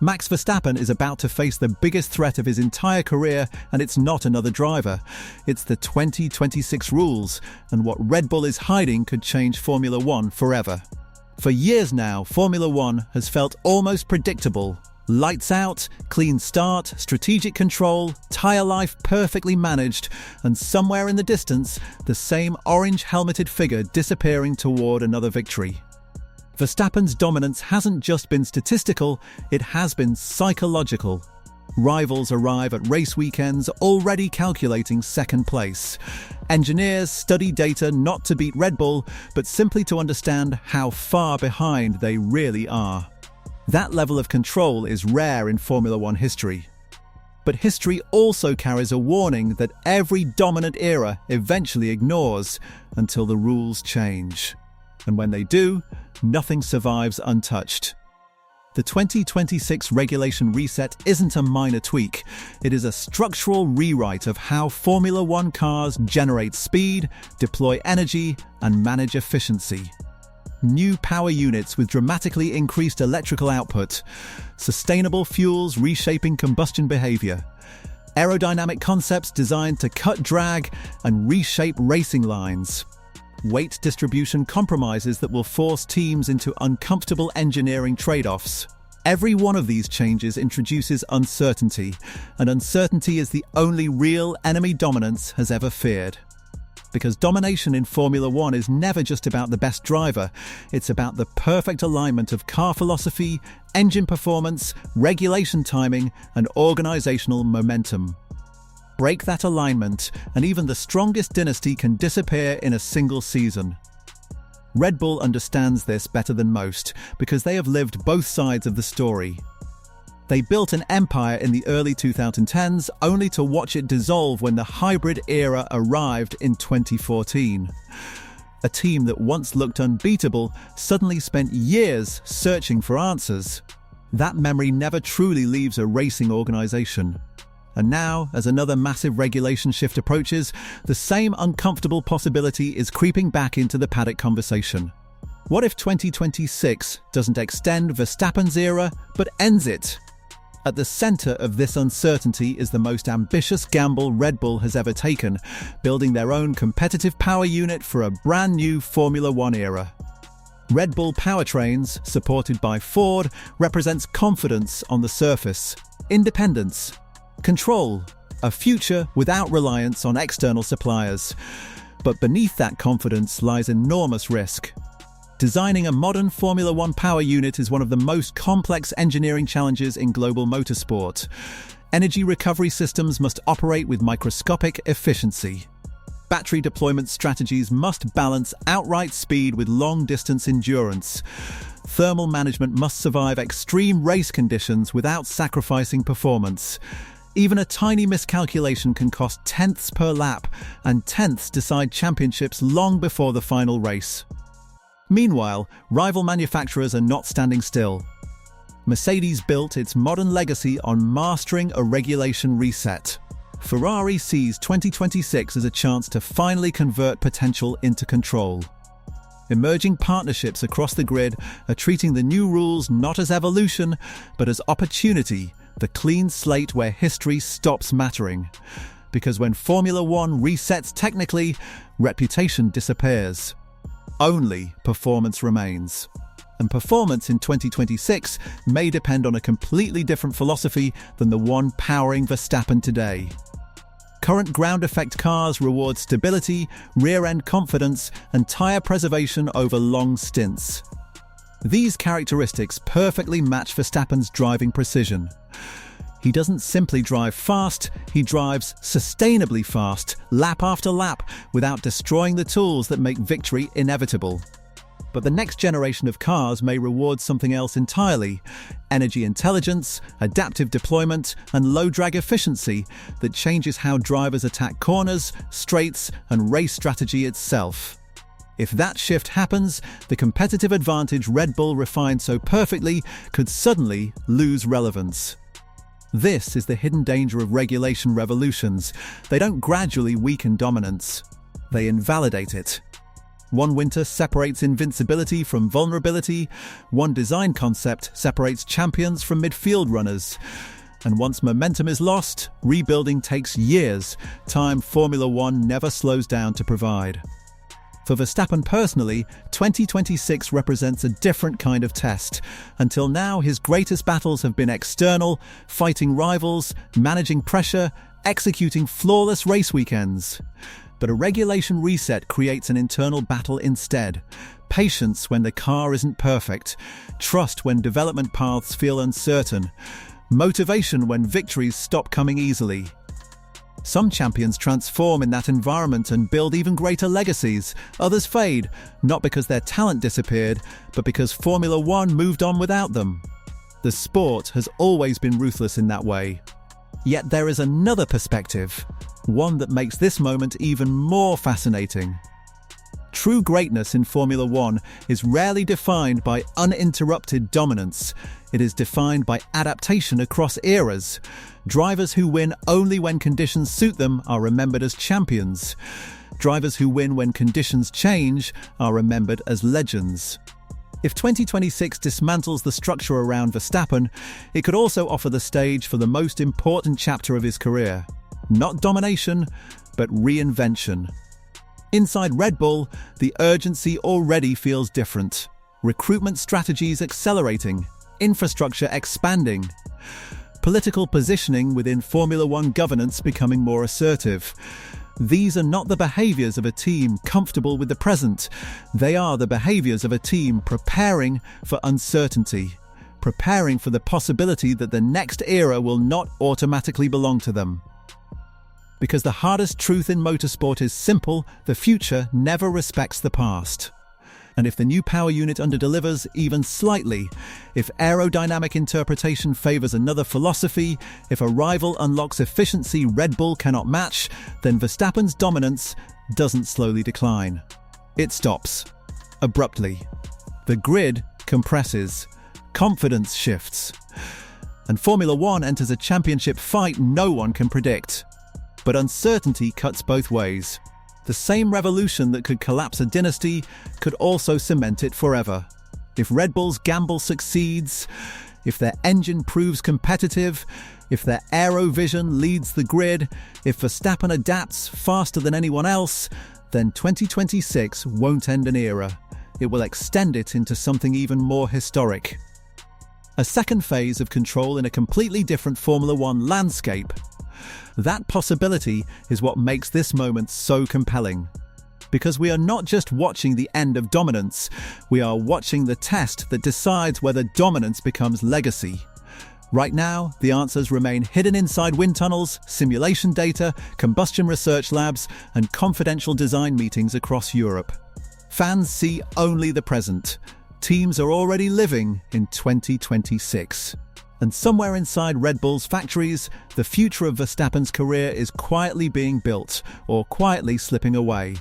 Max Verstappen is about to face the biggest threat of his entire career, and it's not another driver. It's the 2026 rules, and what Red Bull is hiding could change Formula One forever. For years now, Formula One has felt almost predictable. Lights out, clean start, strategic control, tyre life perfectly managed, and somewhere in the distance, the same orange-helmeted figure disappearing toward another victory. Verstappen's dominance hasn't just been statistical, it has been psychological. Rivals arrive at race weekends already calculating second place. Engineers study data not to beat Red Bull, but simply to understand how far behind they really are. That level of control is rare in Formula One history. But history also carries a warning that every dominant era eventually ignores until the rules change. And when they do, nothing survives untouched. The 2026 regulation reset isn't a minor tweak. It is a structural rewrite of how Formula One cars generate speed, deploy energy, and manage efficiency. New power units with dramatically increased electrical output, sustainable fuels reshaping combustion behavior, aerodynamic concepts designed to cut drag and reshape racing lines, weight distribution compromises that will force teams into uncomfortable engineering trade-offs. Every one of these changes introduces uncertainty, and uncertainty is the only real enemy dominance has ever feared. Because domination in Formula One is never just about the best driver, it's about the perfect alignment of car philosophy, engine performance, regulation timing, and organizational momentum. Break that alignment, and even the strongest dynasty can disappear in a single season. Red Bull understands this better than most, because they have lived both sides of the story. They built an empire in the early 2010s, only to watch it dissolve when the hybrid era arrived in 2014. A team that once looked unbeatable suddenly spent years searching for answers. That memory never truly leaves a racing organization. And now, as another massive regulation shift approaches, the same uncomfortable possibility is creeping back into the paddock conversation. What if 2026 doesn't extend Verstappen's era, but ends it? At the center of this uncertainty is the most ambitious gamble Red Bull has ever taken, building their own competitive power unit for a brand new Formula One era. Red Bull powertrains, supported by Ford, represents confidence on the surface, independence, control, a future without reliance on external suppliers. But beneath that confidence lies enormous risk. Designing a modern Formula One power unit is one of the most complex engineering challenges in global motorsport. Energy recovery systems must operate with microscopic efficiency. Battery deployment strategies must balance outright speed with long-distance endurance. Thermal management must survive extreme race conditions without sacrificing performance. Even a tiny miscalculation can cost tenths per lap, and tenths decide championships long before the final race. Meanwhile, rival manufacturers are not standing still. Mercedes built its modern legacy on mastering a regulation reset. Ferrari sees 2026 as a chance to finally convert potential into control. Emerging partnerships across the grid are treating the new rules not as evolution, but as opportunity, the clean slate where history stops mattering. Because when Formula One resets technically, reputation disappears. Only performance remains. And performance in 2026 may depend on a completely different philosophy than the one powering Verstappen today. Current ground effect cars reward stability, rear-end confidence, and tyre preservation over long stints. These characteristics perfectly match Verstappen's driving precision. He doesn't simply drive fast, he drives sustainably fast, lap after lap, without destroying the tools that make victory inevitable. But the next generation of cars may reward something else entirely: energy intelligence, adaptive deployment, and low-drag efficiency that changes how drivers attack corners, straights, and race strategy itself. If that shift happens, the competitive advantage Red Bull refined so perfectly could suddenly lose relevance. This is the hidden danger of regulation revolutions. They don't gradually weaken dominance. They invalidate it. One winter separates invincibility from vulnerability. One design concept separates champions from midfield runners. And once momentum is lost, rebuilding takes years, time Formula One never slows down to provide. For Verstappen personally, 2026 represents a different kind of test. Until now, his greatest battles have been external, fighting rivals, managing pressure, executing flawless race weekends. But a regulation reset creates an internal battle instead. Patience when the car isn't perfect, trust when development paths feel uncertain, motivation when victories stop coming easily. Some champions transform in that environment and build even greater legacies. Others fade, not because their talent disappeared, but because Formula One moved on without them. The sport has always been ruthless in that way. Yet there is another perspective, one that makes this moment even more fascinating. True greatness in Formula One is rarely defined by uninterrupted dominance. It is defined by adaptation across eras. Drivers who win only when conditions suit them are remembered as champions. Drivers who win when conditions change are remembered as legends. If 2026 dismantles the structure around Verstappen, it could also offer the stage for the most important chapter of his career. Not domination, but reinvention. Inside Red Bull, the urgency already feels different. Recruitment strategies accelerating, infrastructure expanding, political positioning within Formula One governance becoming more assertive. These are not the behaviours of a team comfortable with the present. They are the behaviours of a team preparing for uncertainty, preparing for the possibility that the next era will not automatically belong to them. Because the hardest truth in motorsport is simple: the future never respects the past. And if the new power unit underdelivers even slightly, if aerodynamic interpretation favours another philosophy, if a rival unlocks efficiency Red Bull cannot match, then Verstappen's dominance doesn't slowly decline. It stops. Abruptly. The grid compresses. Confidence shifts. And Formula One enters a championship fight no one can predict. But uncertainty cuts both ways. The same revolution that could collapse a dynasty could also cement it forever. If Red Bull's gamble succeeds, if their engine proves competitive, if their aero vision leads the grid, if Verstappen adapts faster than anyone else, then 2026 won't end an era. It will extend it into something even more historic. A second phase of control in a completely different Formula One landscape. That possibility is what makes this moment so compelling. Because we are not just watching the end of dominance, we are watching the test that decides whether dominance becomes legacy. Right now, the answers remain hidden inside wind tunnels, simulation data, combustion research labs, and confidential design meetings across Europe. Fans see only the present. Teams are already living in 2026. And somewhere inside Red Bull's factories, the future of Verstappen's career is quietly being built, or quietly slipping away.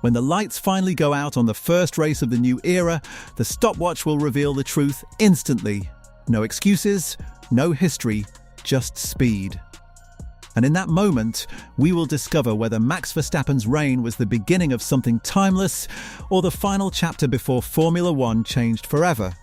When the lights finally go out on the first race of the new era, the stopwatch will reveal the truth instantly. No excuses, no history, just speed. And in that moment, we will discover whether Max Verstappen's reign was the beginning of something timeless, or the final chapter before Formula One changed forever.